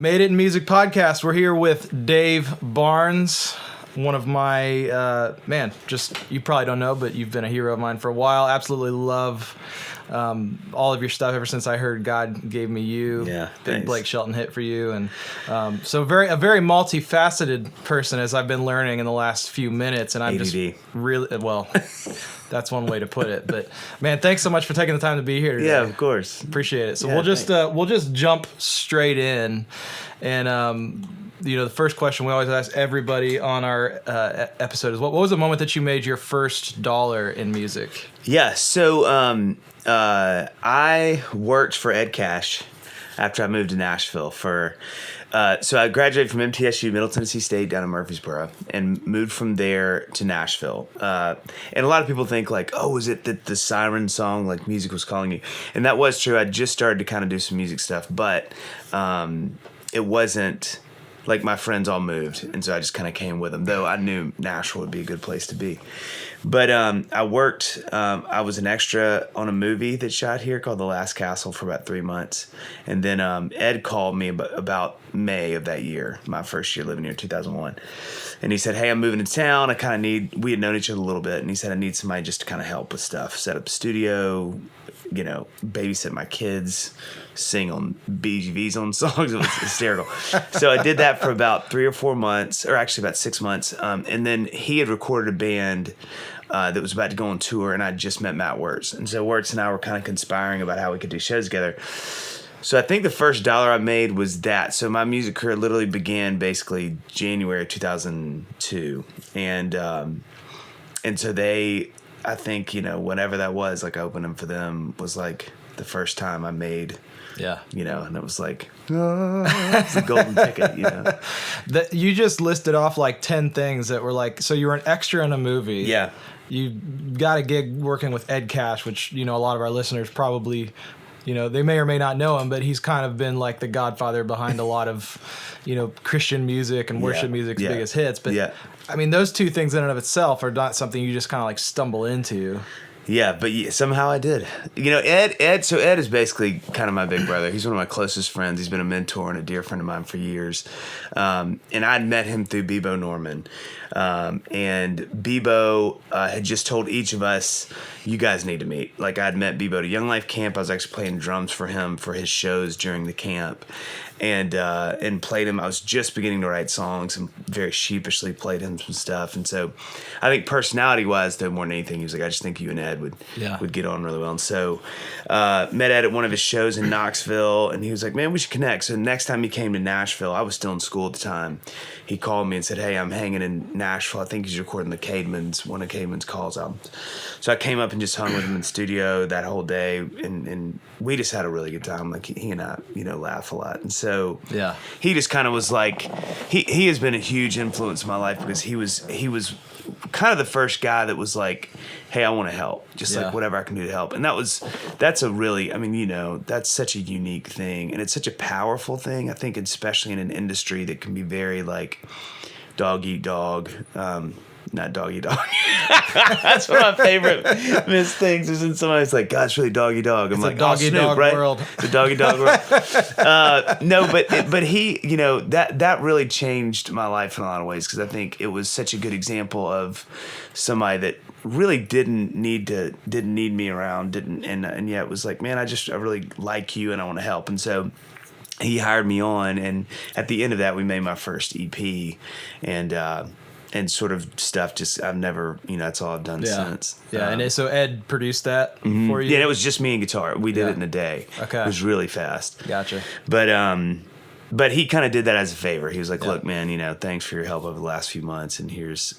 Made It in Music podcast. We're here with Dave Barnes, one of my, you probably don't know, but you've been a hero of mine for a while. Absolutely love all of your stuff ever since I heard God Gave Me You. Yeah, Big thanks. Blake Shelton hit for you. And so a very multifaceted person, as I've been learning in the last few minutes. And I'm ADD. just really, well, that's one way to put it. But man, thanks so much for taking the time to be here today. Yeah, of course. Appreciate it. So Yeah, we'll just jump straight in, and the first question we always ask everybody on our episode is what was the moment that you made your first dollar in music? Yeah, so I worked for Ed Cash after I moved to Nashville so I graduated from MTSU, Middle Tennessee State, down in Murfreesboro, and moved from there to Nashville. And a lot of people think like, oh, is it that the Siren song, like music was calling you? And that was true. I just started to kind of do some music stuff, but it wasn't like my friends all moved. And so I just kind of came with them, though I knew Nashville would be a good place to be. But I worked, I was an extra on a movie that shot here called The Last Castle for about 3 months. And then Ed called me about May of that year, my first year living here, 2001. And he said, hey, I'm moving to town. We had known each other a little bit. And he said, I need somebody just to kind of help with stuff, set up a studio, babysit my kids, sing on BGVs on songs. It was hysterical. So I did that for about 3 or 4 months, or actually about 6 months. And then he had recorded a band that was about to go on tour, and I just met Matt Wirtz. And so Wirtz and I were kind of conspiring about how we could do shows together. So I think the first dollar I made was that. So my music career literally began basically January 2002. And so I think, whenever that was, like opening for them was like the first time I made, and it was like, it's the golden ticket, That you just listed off like 10 things that were like, so you were an extra in a movie. Yeah. You got a gig working with Ed Cash, which, a lot of our listeners probably, they may or may not know him, but he's kind of been like the godfather behind a lot of, Christian music and worship music's biggest hits. But I mean, those two things in and of itself are not something you just kind of like stumble into. Yeah, but somehow I did. Ed is basically kind of my big brother. He's one of my closest friends. He's been a mentor and a dear friend of mine for years. And I'd met him through Bebo Norman. And Bebo had just told each of us, you guys need to meet. Like, I'd met Bebo at a Young Life camp. I was actually playing drums for him for his shows during the camp. And played him. I was just beginning to write songs and very sheepishly played him some stuff. And so I think personality-wise, though, more than anything, he was like, I just think you and Ed would get on really well. And so met Ed at one of his shows in Knoxville, and he was like, man, we should connect. So the next time he came to Nashville, I was still in school at the time, he called me and said, hey, I'm hanging in Nashville. I think he's recording one of Caedmon's Calls albums. So I came up and just hung with him in the studio that whole day, and we just had a really good time. Like, he and I, laugh a lot. And so he just kind of was like, he has been a huge influence in my life because he was kind of the first guy that was like, hey, I want to help, just like whatever I can do to help. And that's a really, that's such a unique thing, and it's such a powerful thing, I think, especially in an industry that can be very like dog eat dog, not dog eat dog. That's one of my favorite missed things. Is when somebody's like, God, it's really doggy dog. I'm like, doggy Snoop, dog right? world. The doggy dog world. No, but he, that really changed my life in a lot of ways, because I think it was such a good example of somebody that really didn't need me around, and yet was like, man, I really like you and I want to help. And so he hired me on, and at the end of that, we made my first EP, and sort of stuff I've never, that's all I've done since. Yeah, and so Ed produced that for you? Yeah, it was just me and guitar. We did it in a day. Okay. It was really fast. Gotcha. But he kind of did that as a favor. He was like, look, man, thanks for your help over the last few months, and here's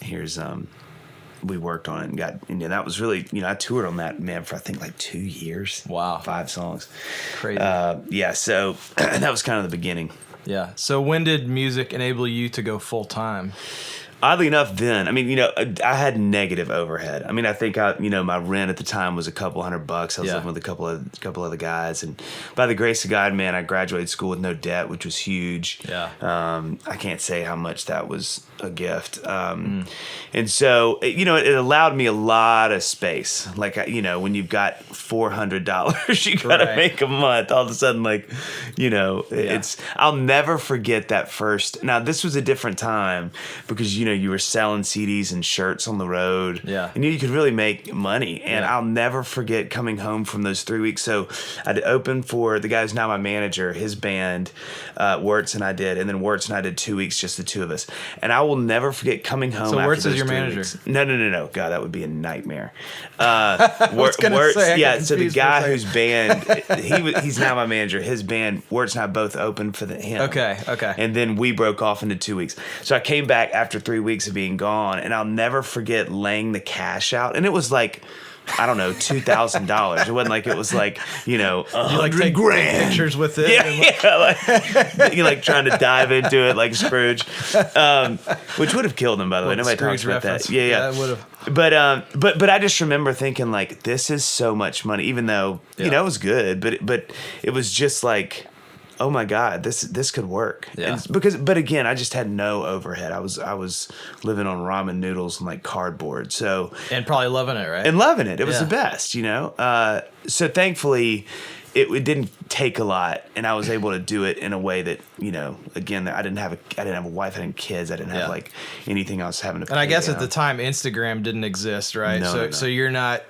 we worked on it and that was really, I toured on that, man, for I think like 2 years. Wow. 5 songs. Crazy. So that was kind of the beginning. Yeah. So when did music enable you to go full time? Oddly enough, then, I mean, I had negative overhead. I mean, I think my rent at the time was a couple $100. I was living with a couple other guys, and by the grace of God, man, I graduated school with no debt, which was huge. Yeah. I can't say how much that was a gift. And so, it allowed me a lot of space. Like, when you've got $400, you got to make a month. All of a sudden, I'll never forget that first. Now, this was a different time because, you were selling CDs and shirts on the road. Yeah. And you could really make money. And I'll never forget coming home from those 3 weeks. So I'd open for the guy who's now my manager, his band, Wirtz and I did. And then Wirtz and I did 2 weeks, just the two of us. And I will never forget coming home. So Wirtz is your manager? Weeks. No. God, that would be a nightmare. Wirtz, so the guy whose band, he's now my manager. His band, Wirtz and I both opened for him. Okay. And then we broke off into 2 weeks. So I came back after 3 weeks of being gone, and I'll never forget laying the cash out. And it was like, I don't know, $2,000. It wasn't like it was like, $100 grand. Pictures with it. You're like trying to dive into it like Scrooge, which would have killed him, by the way. Nobody talks about that. Yeah, it would have. But I just remember thinking like, this is so much money, even though it was good, but it was just like, oh my God, this could work. Yeah. But again, I just had no overhead. I was living on ramen noodles and like cardboard. So and probably loving it, right? And loving it. It was the best, So thankfully, it didn't take a lot, and I was able to do it in a way that again, I didn't have a wife, I didn't have kids, I didn't have like anything else having to pay. And I guess at the time, Instagram didn't exist, right? No. So you're not.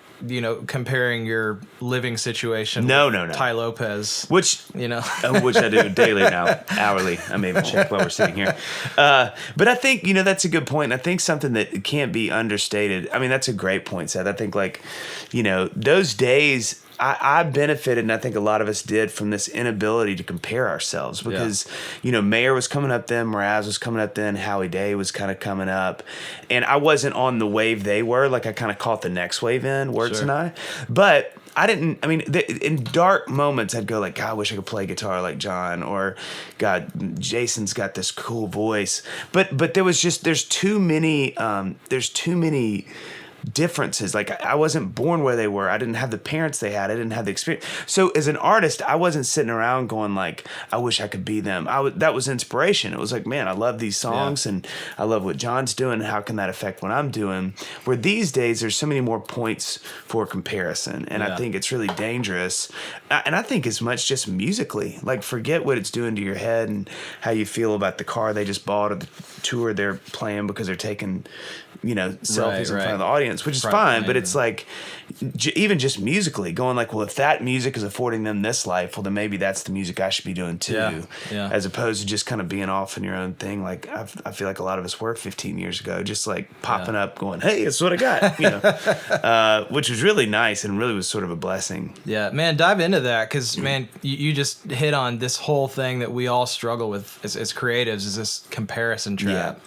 Comparing your living situation with Ty Lopez. Which I do daily now, hourly. I may even check while we're sitting here. But I think, that's a good point. I think something that can't be understated. I mean, that's a great point, Seth. I think those days I benefited, and I think a lot of us did, from this inability to compare ourselves because, Mayer was coming up then, Mraz was coming up then, Howie Day was kind of coming up, and I wasn't on the wave they were. Like, I kind of caught the next wave in, Wirtz and I. But I didn't, in dark moments, I'd go like, God, I wish I could play guitar like John, or God, Jason's got this cool voice. But there's too many differences. Like, I wasn't born where they were. I didn't have the parents they had. I didn't have the experience. So as an artist, I wasn't sitting around going like, I wish I could be them. That was inspiration. It was like, man, I love these songs and I love what John's doing. How can that affect what I'm doing? Where these days there's so many more points for comparison. And I think it's really dangerous. And I think as much just musically, like, forget what it's doing to your head and how you feel about the car they just bought or the tour they're playing because they're taking selfies in front of the audience, which is fine, but it's like, even just musically, going like, well, if that music is affording them this life, well, then maybe that's the music I should be doing too, as opposed to just kind of being off in your own thing. Like, I feel like a lot of us were 15 years ago, just like popping up going, hey, that's what I got, which was really nice and really was sort of a blessing. Yeah, man, dive into that, because, man, you just hit on this whole thing that we all struggle with as creatives, is this comparison trap.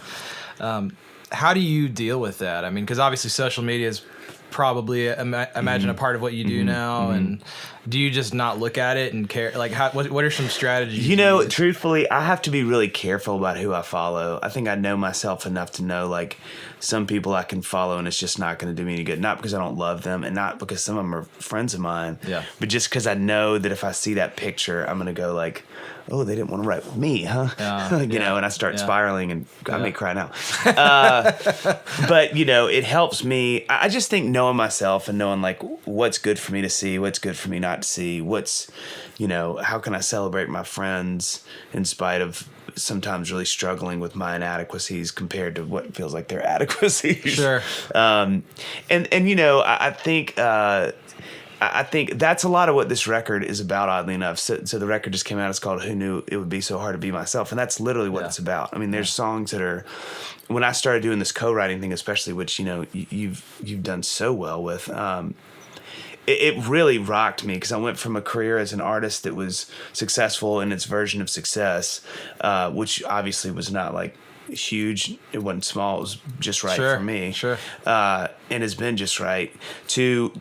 How do you deal with that? I mean, because obviously social media is probably, imagine, a part of what you do now. And do you just not look at it and care? Like, what are some strategies? Truthfully, I have to be really careful about who I follow. I think I know myself enough to know, like, some people I can follow and it's just not going to do me any good. Not because I don't love them, and not because some of them are friends of mine. But just because I know that if I see that picture, I'm going to go like, oh, they didn't want to write with me, huh? And I start spiraling, and I may cry now. But, it helps me. I just think knowing myself and knowing, like, what's good for me to see, what's good for me not to see, what's, how can I celebrate my friends in spite of sometimes really struggling with my inadequacies compared to what feels like their adequacies. Sure. I think that's a lot of what this record is about, oddly enough. So the record just came out. It's called Who Knew It Would Be So Hard to Be Myself. And that's literally what it's about. I mean, there's songs that are, when I started doing this co-writing thing, especially, which, you've done so well with, it really rocked me, because I went from a career as an artist that was successful in its version of success, which obviously was not like huge. It wasn't small. It was just right for me. Sure. And has been just right. To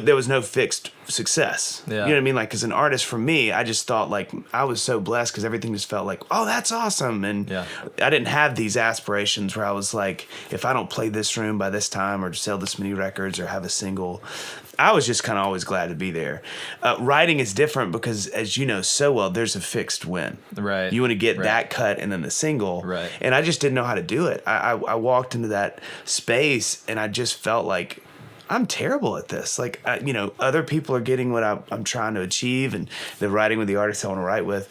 there was no fixed success. Yeah. You know what I mean? Like, as an artist, for me, I just thought, like, I was so blessed because everything just felt like, oh, that's awesome. And I didn't have these aspirations where I was like, if I don't play this room by this time or sell this many records or have a single, I was just kind of always glad to be there. Writing is different because, as you know so well, there's a fixed win. Right. You want to get that cut and then the single. Right. And I just didn't know how to do it. I walked into that space and I just felt like, I'm terrible at this. Like, other people are getting what I'm trying to achieve, and they're writing with the artists I want to write with,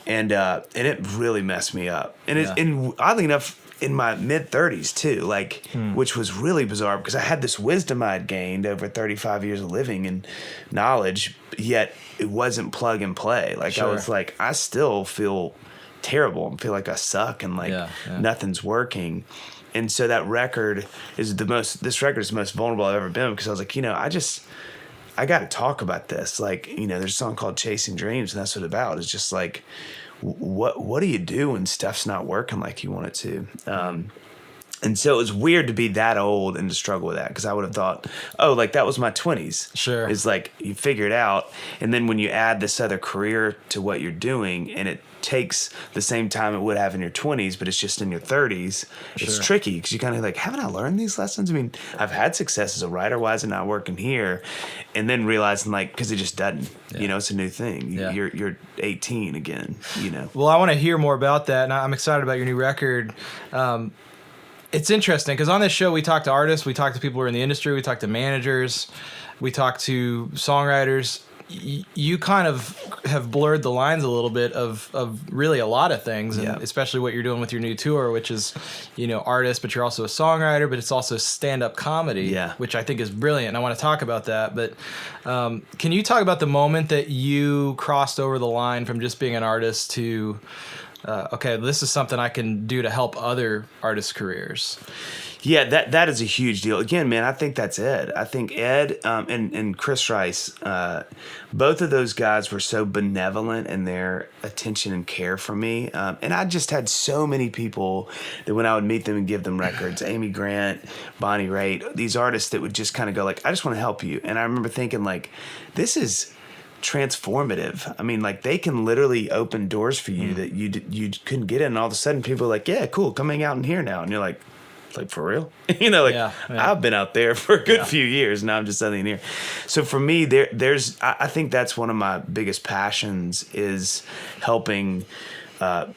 and it really messed me up. And and oddly enough, in my mid-30s too, like, which was really bizarre because I had this wisdom I had gained over 35 years of living and knowledge, yet it wasn't plug and play. Like, I was like, I still feel terrible and feel like I suck and like nothing's working. And so that record is this record is the most vulnerable I've ever been because I was like, I got to talk about this. Like, there's a song called Chasing Dreams, and that's what it's about. It's just like, what do you do when stuff's not working like you want it to? And so it was weird to be that old and to struggle with that because I would have thought, oh, like that was my 20s. Sure. It's like you figure it out. And then when you add this other career to what you're doing and it takes the same time it would have in your 20s, but it's just in your 30s, it's tricky because you kind of like, haven't I learned these lessons? I mean, I've had success as a writer. Why is it not working here? And then realizing like, because it just doesn't, it's a new thing. You're 18 again, Well, I want to hear more about that. And I'm excited about your new record. It's interesting because on this show, we talk to artists, we talk to people who are in the industry, we talk to managers, we talk to songwriters. You kind of have blurred the lines a little bit of really a lot of things, and especially what you're doing with your new tour, which is, artist, but you're also a songwriter, but it's also stand-up comedy, which I think is brilliant. And I want to talk about that. But can you talk about the moment that you crossed over the line from just being an artist to okay, this is something I can do to help other artists' careers? Yeah, that is a huge deal. Again, man, I think that's Ed. I think Ed and Chris Rice, both of those guys were so benevolent in their attention and care for me. And I just had so many people that when I would meet them and give them records, Amy Grant, Bonnie Raitt, these artists that would just kind of go like, I just want to help you. And I remember thinking like, this is transformative. I mean, like they can literally open doors for you that you couldn't get in. And all of a sudden people are like, yeah, cool, come hang out in here now. And you're like for real? I've been out there for a good few years. Now I'm just suddenly in here. So for me, I think that's one of my biggest passions is helping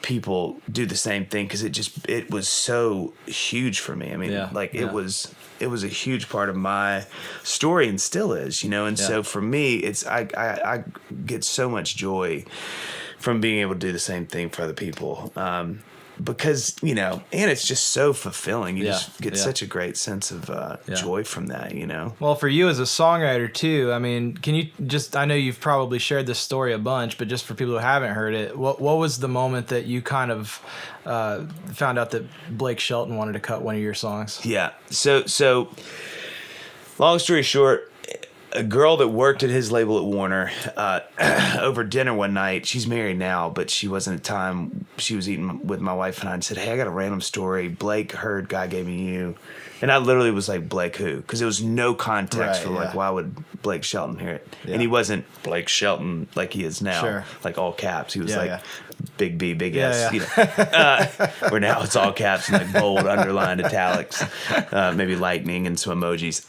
people do the same thing because it was so huge for me. I mean, it was a huge part of my story and still is, And so for me, it's I get so much joy from being able to do the same thing for other people. Because, and it's just so fulfilling. You just get such a great sense of joy from that, Well, for you as a songwriter, too, I mean, can you I know you've probably shared this story a bunch, but just for people who haven't heard it, what was the moment that you kind of found out that Blake Shelton wanted to cut one of your songs? Yeah. So long story short, a girl that worked at his label at Warner over dinner one night, she's married now, but she wasn't at the time. She was eating with my wife and I and said, hey, I got a random story. Blake heard God Gave Me You. And I literally was like, Blake who? Because there was no context for like, why would Blake Shelton hear it? Yeah. And he wasn't Blake Shelton like he is now, like all caps. He was big B, big S. Where now it's all caps and like bold, underlined, italics, maybe lightning and some emojis.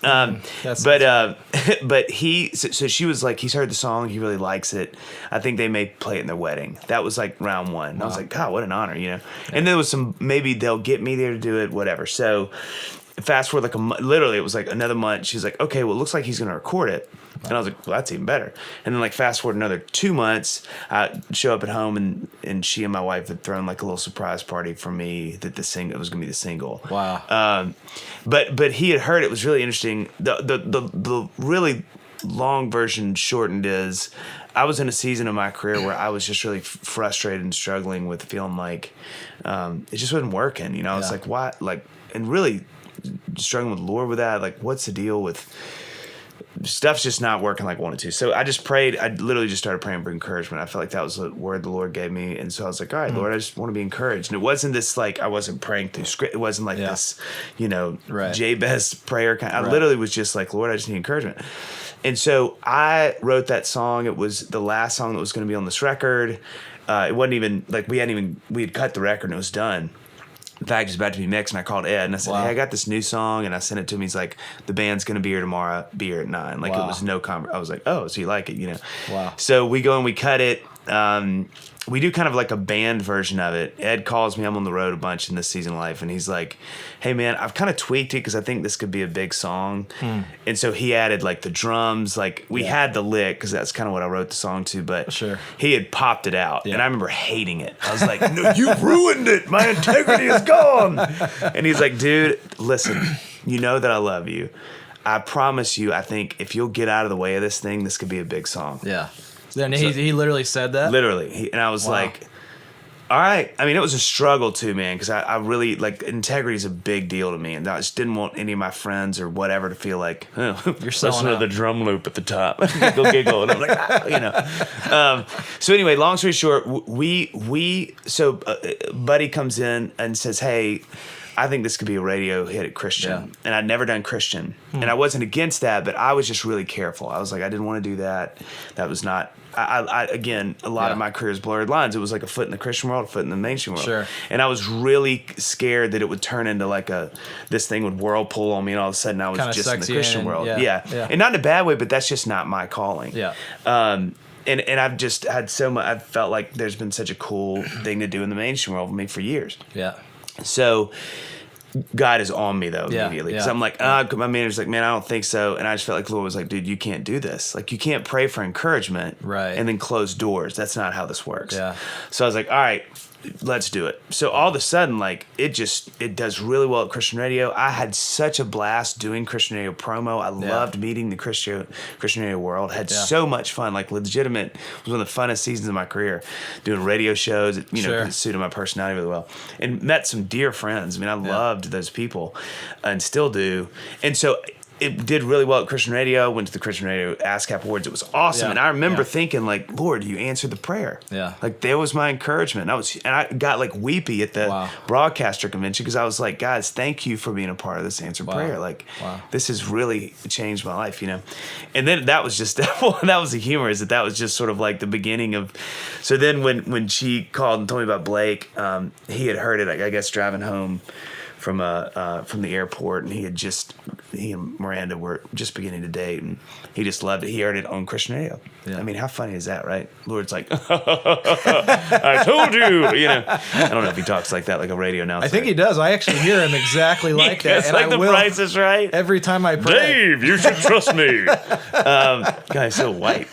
But so she was like, he's heard the song, he really likes it. I think they may play it in their wedding. That was like round one. And I was like, God, what an honor, And then there was some, maybe they'll get me there to do it, whatever. So fast forward literally it was like another month. She's like, okay, well, it looks like he's going to record it. And I was like, well, that's even better. And then like fast forward another 2 months, I show up at home and she and my wife had thrown like a little surprise party for me that it was going to be the single. Wow. But he had heard it was really interesting. The really long version shortened is I was in a season of my career where I was just really frustrated and struggling with feeling like it just wasn't working. I was like, why? Like, and really struggling with the Lord with that. Like, what's the deal with stuff's just not working like I wanted to. So I just prayed. I literally just started praying for encouragement. I felt like that was the word the Lord gave me. And so I was like, all right, Lord, I just want to be encouraged. And it wasn't this, like, I wasn't praying through script. It wasn't like this, Jabez prayer kind. I literally was just like, Lord, I just need encouragement. And so I wrote that song. It was the last song that was going to be on this record. It wasn't even like we had cut the record and it was done. In fact, it was about to be mixed, and I called Ed, and I said, hey, I got this new song, and I sent it to him. He's like, the band's going to be here tomorrow, be here at 9. Like, it was no I was like, oh, so you like it, you know? Wow. So we go and we cut it. We do kind of like a band version of it. Ed calls me. I'm on the road a bunch in this season of life, and he's like, hey, man, I've kind of tweaked it because I think this could be a big song. And so he added, like, the drums. Like, we had the lick because that's kind of what I wrote the song to, but he had popped it out, and I remember hating it. I was like, no, you ruined it. My integrity is gone. And he's like, dude, listen, you know that I love you. I promise you, I think if you'll get out of the way of this thing, this could be a big song. Yeah. Then he literally said that? Literally. And I was like, all right. I mean, it was a struggle too, man, because I really, like, integrity is a big deal to me. And I just didn't want any of my friends or whatever to feel like, oh, you're selling out. The drum loop at the top. Go giggle. And I'm like, you know. So anyway, long story short, Buddy comes in and says, hey, I think this could be a radio hit at Christian. Yeah. And I'd never done Christian. And I wasn't against that, but I was just really careful. I was like, I didn't want to do that. That was not... again, a lot of my career is blurred lines. It was like a foot in the Christian world, a foot in the mainstream world. Sure. And I was really scared that it would turn into like this thing would whirlpool on me, and all of a sudden I was kinda just in the Christian world. Yeah. And not in a bad way, but that's just not my calling. Yeah. And I've just had so much. I've felt like there's been such a cool thing to do in the mainstream world with me for years. Yeah. So God is on me though immediately because I'm like, my manager's like, man, I don't think so, and I just felt like the Lord was like, dude, you can't do this. Like, you can't pray for encouragement and then close doors. That's not how this works. Yeah. So I was like, all right, let's do it. So all of a sudden, like, it does really well at Christian radio. I had such a blast doing Christian radio promo. I loved meeting the Christian radio world. Had so much fun. Like, legitimate was one of the funnest seasons of my career, doing radio shows. You know, it suited my personality really well, and met some dear friends. I mean, I loved those people, and still do. And so it did really well at Christian radio. Went to the Christian Radio ASCAP Awards. It was awesome. And I remember thinking, like, Lord, you answered the prayer. Yeah. Like, there was my encouragement. I got like weepy at the broadcaster convention because I was like, guys, thank you for being a part of this answered prayer. Like, this has really changed my life, you know? And then that was just, that was the humor, is that was just sort of like the beginning of, so then when she called and told me about Blake, he had heard it, I guess, driving home from the airport, and he and Miranda were just beginning to date, and he just loved it. He heard it on Christian radio. Yeah. I mean, how funny is that, right? Lord's like, I told you, you know. I don't know if he talks like that, like a radio announcer. I think he does. I actually hear him exactly like that. It's like The Price is Right. Every time I pray. Dave, you should trust me. Guy's so white.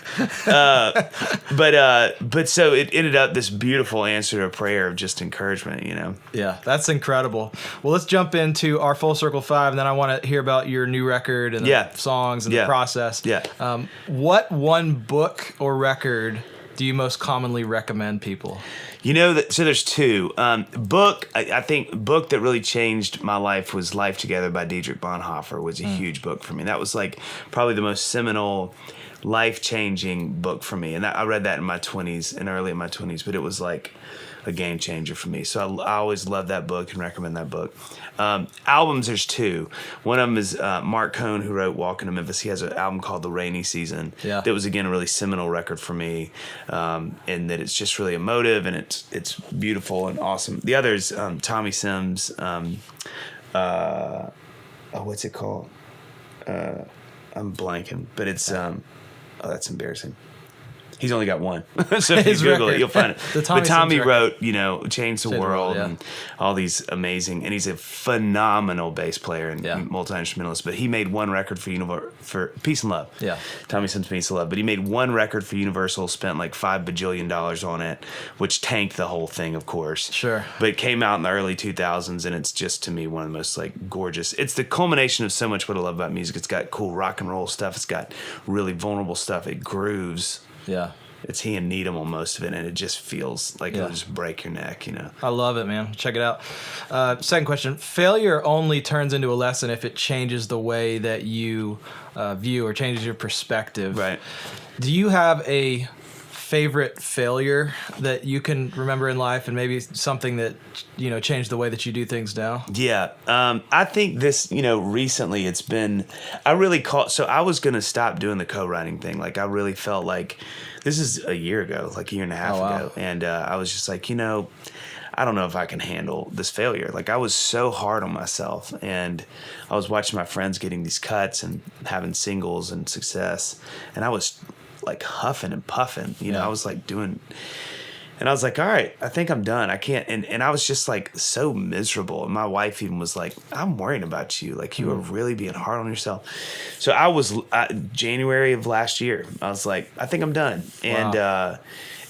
But so it ended up this beautiful answer to a prayer of just encouragement, you know. Yeah, that's incredible. Well, let's jump into our Full Circle 5, and then I want to hear about your new record and the songs and the process. Yeah. What one book or record do you most commonly recommend people? You know, so there's two. I think book that really changed my life was Life Together by Dietrich Bonhoeffer was a huge book for me. That was like probably the most seminal, life-changing book for me. And I read that in my 20s and early in my 20s, but it was like a game changer for me. So I always love that book and recommend that book. Albums, there's two. One of them is Marc Cohn, who wrote Walking to Memphis. He has an album called The Rainy Season. Yeah. That was, again, a really seminal record for me, in that it's just really emotive and it's beautiful and awesome. The other is Tommy Sims. What's it called? I'm blanking, but it's that's embarrassing. He's only got one. So if you Google it, you'll find it. But Tommy wrote, Change the World and all these amazing, and he's a phenomenal bass player and multi-instrumentalist, but he made one record for Peace and Love. Yeah. Tommy Sims Peace and Love. But he made one record for Universal, spent like $5 bajillion on it, which tanked the whole thing, of course. Sure. But it came out in the early 2000s, and it's just, to me, one of the most like gorgeous. It's the culmination of so much what I love about music. It's got cool rock and roll stuff. It's got really vulnerable stuff. It grooves. Yeah. it's he and Needham on most of it, and it just feels like it'll just break your neck, I love it, man. Check it out. Second question. Failure only turns into a lesson if it changes the way that you view or changes your perspective. Right. Do you have a favorite failure that you can remember in life, and maybe something that, changed the way that you do things now? Yeah. I think this, recently it's been, I was going to stop doing the co-writing thing. Like, I really felt like this is a year ago, like a year and a half ago. And I was just like, I don't know if I can handle this failure. Like, I was so hard on myself, and I was watching my friends getting these cuts and having singles and success. And I was like huffing and puffing, I was like doing, and I was like, all right, I think I'm done. I can't. And I was just like so miserable. And my wife even was like, I'm worrying about you. Like, you are really being hard on yourself. So I was, January of last year, I was like, I think I'm done. Wow.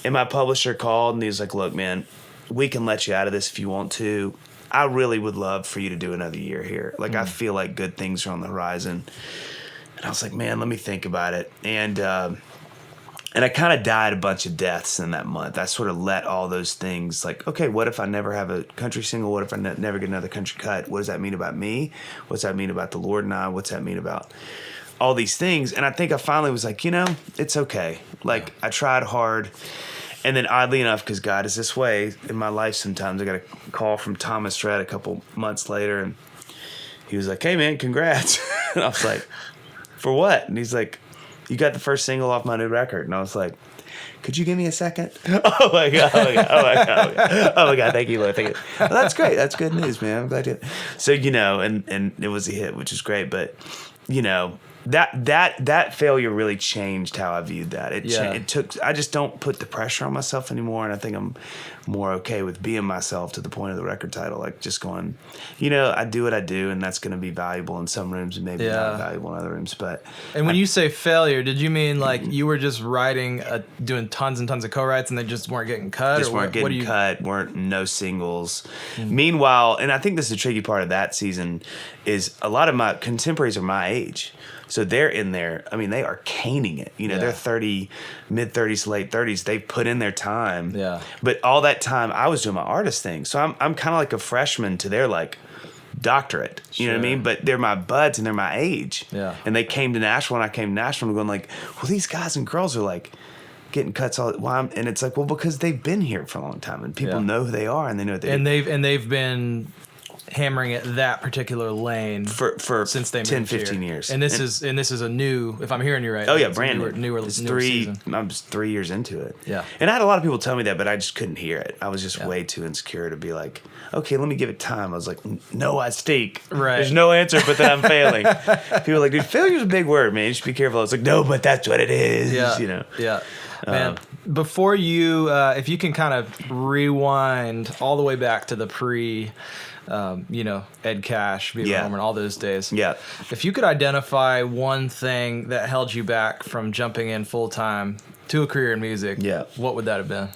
And my publisher called, and he was like, look, man, we can let you out of this if you want to. I really would love for you to do another year here. Like, I feel like good things are on the horizon. And I was like, man, let me think about it. And I kind of died a bunch of deaths in that month. I sort of let all those things, like, okay, what if I never have a country single? What if I never get another country cut? What does that mean about me? What's that mean about the Lord and I? What's that mean about all these things? And I think I finally was like, it's okay. Like, I tried hard. And then oddly enough, because God is this way in my life sometimes, I got a call from Thomas Rhett a couple months later, and he was like, hey, man, congrats. And I was like, for what? And he's like, you got the first single off my new record. And I was like, could you give me a second? Oh my God. Oh my God. Thank you, Lord. Thank you. Well, that's great. That's good news, man. I'm glad you. So, and it was a hit, which is great. But, that failure really changed how I viewed that. I just don't put the pressure on myself anymore. And I think I'm more okay with being myself to the point of the record title. Like, just going, I do what I do, and that's going to be valuable in some rooms and maybe not valuable in other rooms. But when you say failure, did you mean like you were just writing, doing tons and tons of co-writes, and they just weren't getting cut? Just weren't getting cut, weren't no singles. Meanwhile, and I think this is the tricky part of that season, is a lot of my contemporaries are my age. So they're in there. I mean, they are caning it. They're 30, mid-30s, late 30s. They put in their time. Yeah. But all that time, I was doing my artist thing. So I'm kind of like a freshman to their, like, doctorate. You know what I mean? But they're my buds, and they're my age. Yeah. And they came to Nashville, and I came to Nashville, and going like, well, these guys and girls are, like, getting cuts all. And it's like, well, because they've been here for a long time, and people know who they are, and they know what they do. And they've been hammering at that particular lane for since they 10, moved 15 here. years. And this is a new, if I'm hearing you right. Oh yeah, brand new. It's I'm 3 years into it. Yeah. And I had a lot of people tell me that, but I just couldn't hear it. I was just way too insecure to be like, okay, let me give it time. I was like, no, I stink. Right. There's no answer but that I'm failing. People are like, dude, failure's a big word, man. You should be careful. I was like, no, but that's what it is. Yeah. Yeah. Man, before you, if you can kind of rewind all the way back to the Ed Cash, Bebo Norman, all those days. Yeah. If you could identify one thing that held you back from jumping in full time to a career in music, what would that have been?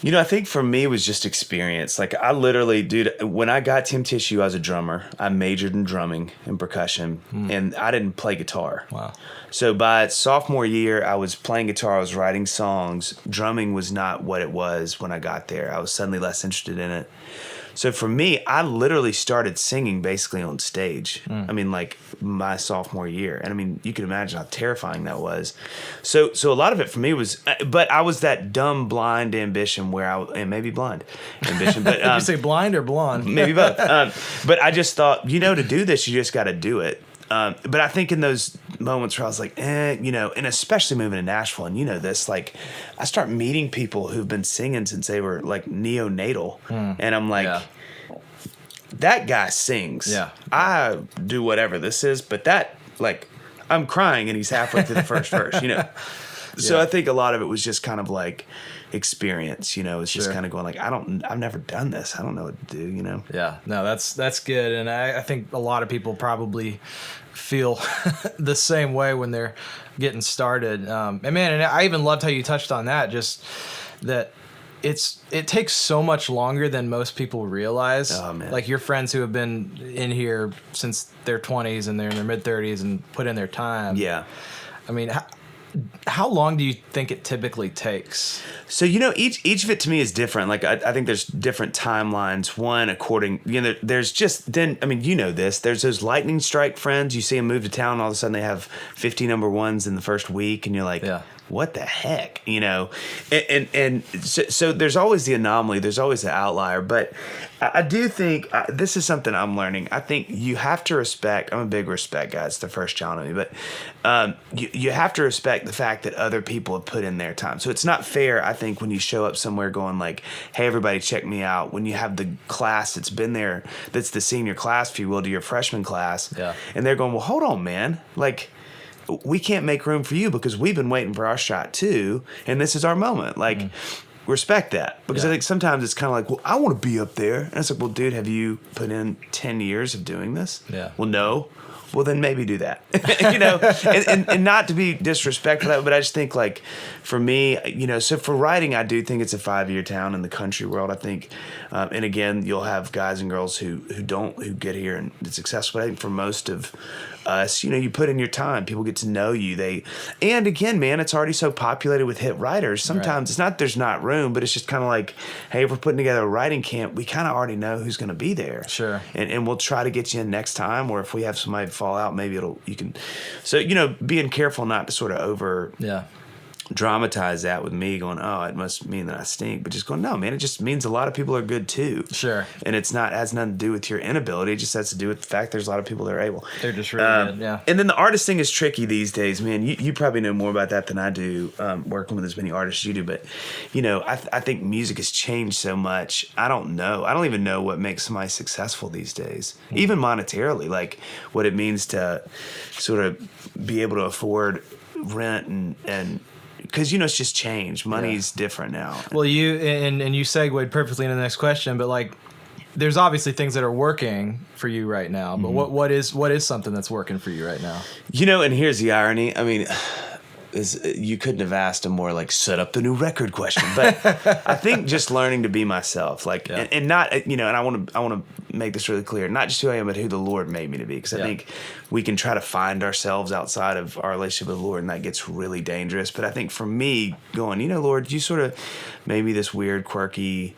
I think for me it was just experience. Like, I literally, dude, when I got to MTSU, I was a drummer. I majored in drumming and percussion, and I didn't play guitar. Wow. So by sophomore year, I was playing guitar. I was writing songs. Drumming was not what it was when I got there. I was suddenly less interested in it. So for me, I literally started singing basically on stage. I mean, like, my sophomore year. And I mean, you can imagine how terrifying that was. So a lot of it for me was, but I was that dumb, blind ambition and maybe blind ambition. But did you say blind or blonde? Maybe both. But I just thought, to do this, you just got to do it. But I think in those moments where I was like, and especially moving to Nashville, and this, like, I start meeting people who've been singing since they were like neonatal, and I'm like, that guy sings. Yeah. I do whatever this is, but that, like, I'm crying and he's halfway through the first verse, So I think a lot of it was just kind of like experience, it's just kind of going like, I've never done this. I don't know what to do, Yeah, no, that's good. And I think a lot of people probably feel the same way when they're getting started. And I even loved how you touched on that, just that it takes so much longer than most people realize. Oh, man. Like your friends who have been in here since their 20s and they're in their mid 30s and put in their time. Yeah. I mean, how long do you think it typically takes? So, each of it to me is different. Like, I think there's different timelines. One, according, there's just, then, I mean, this, there's those lightning strike friends. You see them move to town, and all of a sudden they have 50 number ones in the first week, and you're like, what the heck, And so there's always the anomaly, there's always the outlier. But I do think this is something I'm learning. I think you have to respect, I'm a big respect guy, it's the first child of me, but you have to respect the fact that other people have put in their time. So it's not fair, I think, when you show up somewhere going like, hey, everybody check me out, when you have the class that's been there, that's the senior class, if you will, to your freshman class, and they're going, well, hold on, man, like, we can't make room for you because we've been waiting for our shot too, and this is our moment. Like, respect that, because I think sometimes it's kind of like, well, I want to be up there, and it's like, well, dude, have you put in 10 years of doing this? Well, no. Well, then maybe do that, and not to be disrespectful, but I just think, like, for me, so for writing, I do think it's a 5-year town in the country world. I think, and again, you'll have guys and girls who get here and it's successful. But I think for most of us, you put in your time, people get to know you. And again, man, it's already so populated with hit writers. Sometimes it's not there's not room, but it's just kind of like, hey, if we're putting together a writing camp, we kind of already know who's going to be there. Sure. And we'll try to get you in next time, or if we have somebody fall out, maybe you can. So, being careful not to sort of over dramatize that with me going, oh, it must mean that I stink, but just going, no, man, it just means a lot of people are good too. Sure. And it's has nothing to do with your inability. It just has to do with the fact there's a lot of people that are able. They're just really good, yeah. And then the artist thing is tricky these days, man. You probably know more about that than I do, working with as many artists as you do, but, I think music has changed so much. I don't know. I don't even know what makes somebody successful these days, even monetarily, like what it means to sort of be able to afford rent and because it's just changed. Money's different now. Well, you segued perfectly into the next question, but like, there's obviously things that are working for you right now. But what is something that's working for you right now? And here's the irony. I mean, you couldn't have asked a more like set up the new record question, but I think just learning to be myself, like, and not, and I want to make this really clear, not just who I am, but who the Lord made me to be. Cause I think we can try to find ourselves outside of our relationship with the Lord, and that gets really dangerous. But I think for me going, Lord, you sort of made me this weird, quirky,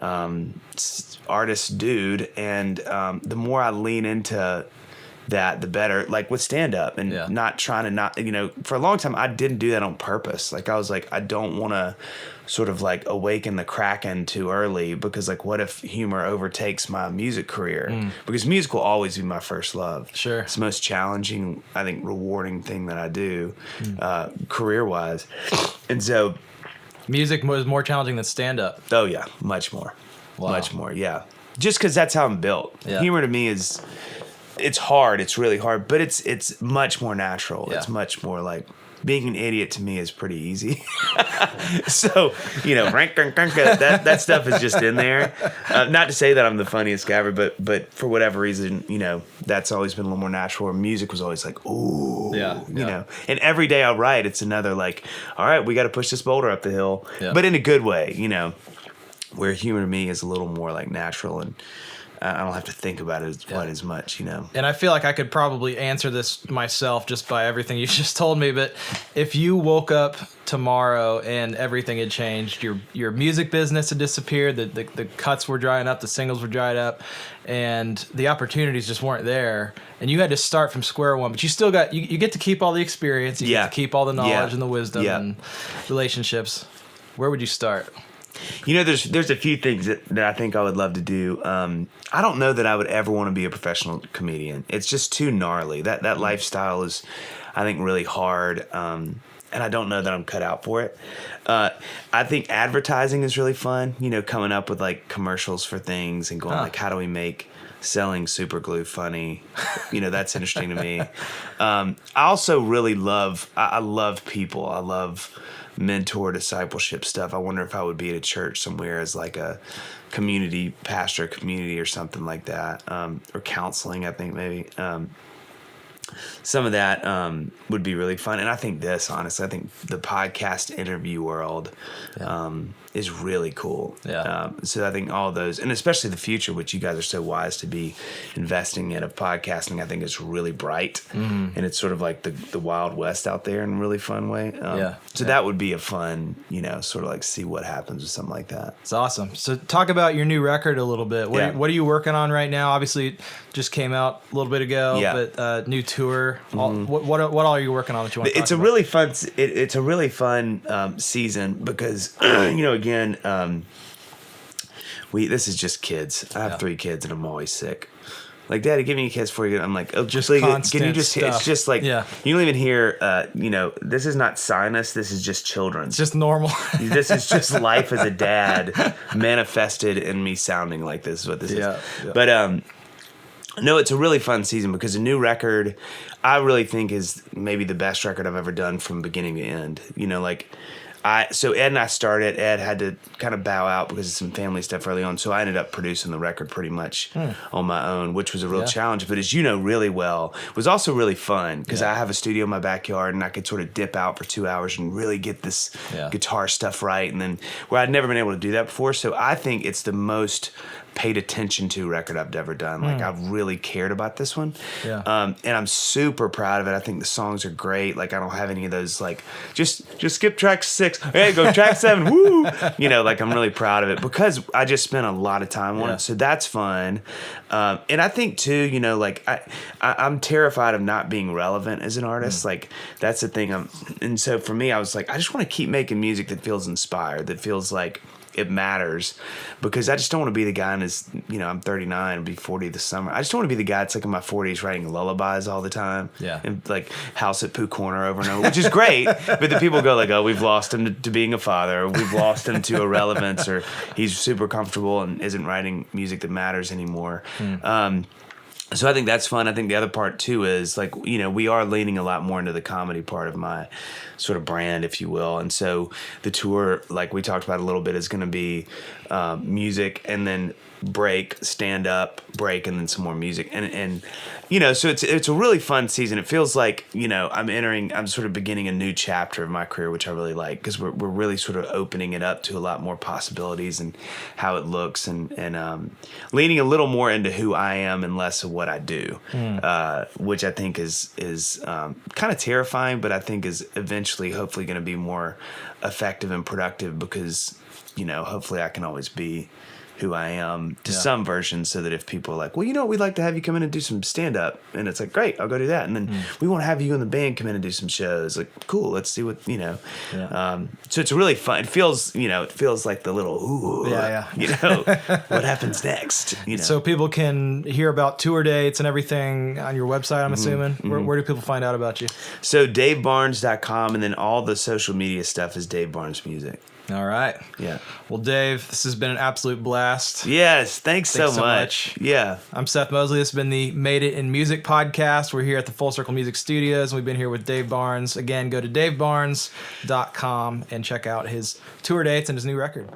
artist dude. And, the more I lean into that, the better, like with stand up and not trying to for a long time, I didn't do that on purpose. Like I was like, I don't want to sort of like awaken the Kraken too early, because like, what if humor overtakes my music career? Because music will always be my first love. Sure. It's the most challenging, I think, rewarding thing that I do, career wise. And so music was more challenging than stand up. Oh yeah. Much more. Wow. Much more. Yeah. Just cause that's how I'm built. Yeah. Humor to me is, it's hard. It's really hard, but it's much more natural. Yeah. It's much more like being an idiot to me is pretty easy. So, that stuff is just in there. Not to say that I'm the funniest guy ever, but for whatever reason, that's always been a little more natural. Where music was always like, ooh, you know. And every day I write, it's another like, all right, we got to push this boulder up the hill, but in a good way, where humor to me is a little more like natural, and I don't have to think about it quite as much, And I feel like I could probably answer this myself just by everything you just told me. But if you woke up tomorrow and everything had changed, your music business had disappeared, the cuts were drying up, the singles were dried up, and the opportunities just weren't there, and you had to start from square one, but you still got you get to keep all the experience, you get to keep all the knowledge and the wisdom and relationships. Where would you start? There's a few things that I think I would love to do. I don't know that I would ever want to be a professional comedian. It's just too gnarly. That lifestyle is, I think, really hard. And I don't know that I'm cut out for it. I think advertising is really fun. Coming up with like commercials for things and going like, how do we make selling super glue funny? That's interesting to me. I also really love people. I love mentor discipleship stuff. I wonder if I would be at a church somewhere as like a community pastor, community or something like that, or counseling, I think maybe. some of that would be really fun. And I think honestly, I think the podcast interview world is really cool. Yeah. So I think all those, and especially the future, which you guys are so wise to be investing in of podcasting, I think is really bright. And it's sort of like the Wild West out there in a really fun way. So that would be a fun, sort of like see what happens with something like that. It's awesome. So talk about your new record a little bit. What are you working on right now? Obviously, it just came out a little bit ago, but new tour. What all are you working on that you want to talk about? It's a really fun season because, again, this is just kids. I have 3 kids and I'm always sick. Like, Daddy, give me a kiss before you get. I'm like, oh, just please, constant can you just? Stuff. It's just like you don't even hear. This is not sinus. This is just children. It's just normal. This is just life as a dad manifested in me sounding like this. Is what this is. Yeah. But no, it's a really fun season because a new record, I really think is maybe the best record I've ever done from beginning to end. So Ed and I started. Ed had to kind of bow out because of some family stuff early on. So I ended up producing the record pretty much on my own, which was a real challenge. But as you know really well, it was also really fun because I have a studio in my backyard and I could sort of dip out for 2 hours and really get this guitar stuff right. And then where I'd never been able to do that before. So I think it's the most paid attention to record I've ever done. Like I've really cared about this one. And I'm super proud of it. I think the songs are great. Like I don't have any of those like just skip track 6. Hey, go track 7. Woo! Like I'm really proud of it because I just spent a lot of time on it. So that's fun. And I think too, like I'm terrified of not being relevant as an artist. Like that's the thing. And so for me, I was like, I just want to keep making music that feels inspired, that feels like it matters, because I just don't want to be the guy in his, I'm 39, I'll be 40 this summer. I just don't want to be the guy that's like in my 40s writing lullabies all the time. And like House at Pooh Corner over and over, which is great. But the people go like, oh, we've lost him to being a father, or we've lost him to irrelevance, or he's super comfortable and isn't writing music that matters anymore. So I think that's fun. I think the other part too is like, we are leaning a lot more into the comedy part of my sort of brand, if you will. And so the tour, like we talked about a little bit, is going to be music and then break, stand up, break, and then some more music. And so it's a really fun season. It feels like, I'm sort of beginning a new chapter of my career, which I really like, because we're really sort of opening it up to a lot more possibilities and how it looks, and leaning a little more into who I am and less of what I do, which I think is kind of terrifying, but I think is eventually hopefully going to be more effective and productive, because, hopefully I can always be who I am to some version, so that if people are like, well, we'd like to have you come in and do some stand-up, and it's like, great, I'll go do that. And then we want to have you and the band come in and do some shows. Like, cool, let's see what, so it's really fun. It feels like the little, what happens next? So people can hear about tour dates and everything on your website, I'm assuming. Where do people find out about you? So DaveBarnes.com, and then all the social media stuff is Dave Barnes Music. All right. Yeah. Well, Dave, this has been an absolute blast. Yes. Thanks so much. Yeah. I'm Seth Mosley. This has been the Made It in Music podcast. We're here at the Full Circle Music Studios, and we've been here with Dave Barnes. Again, go to davebarnes.com and check out his tour dates and his new record.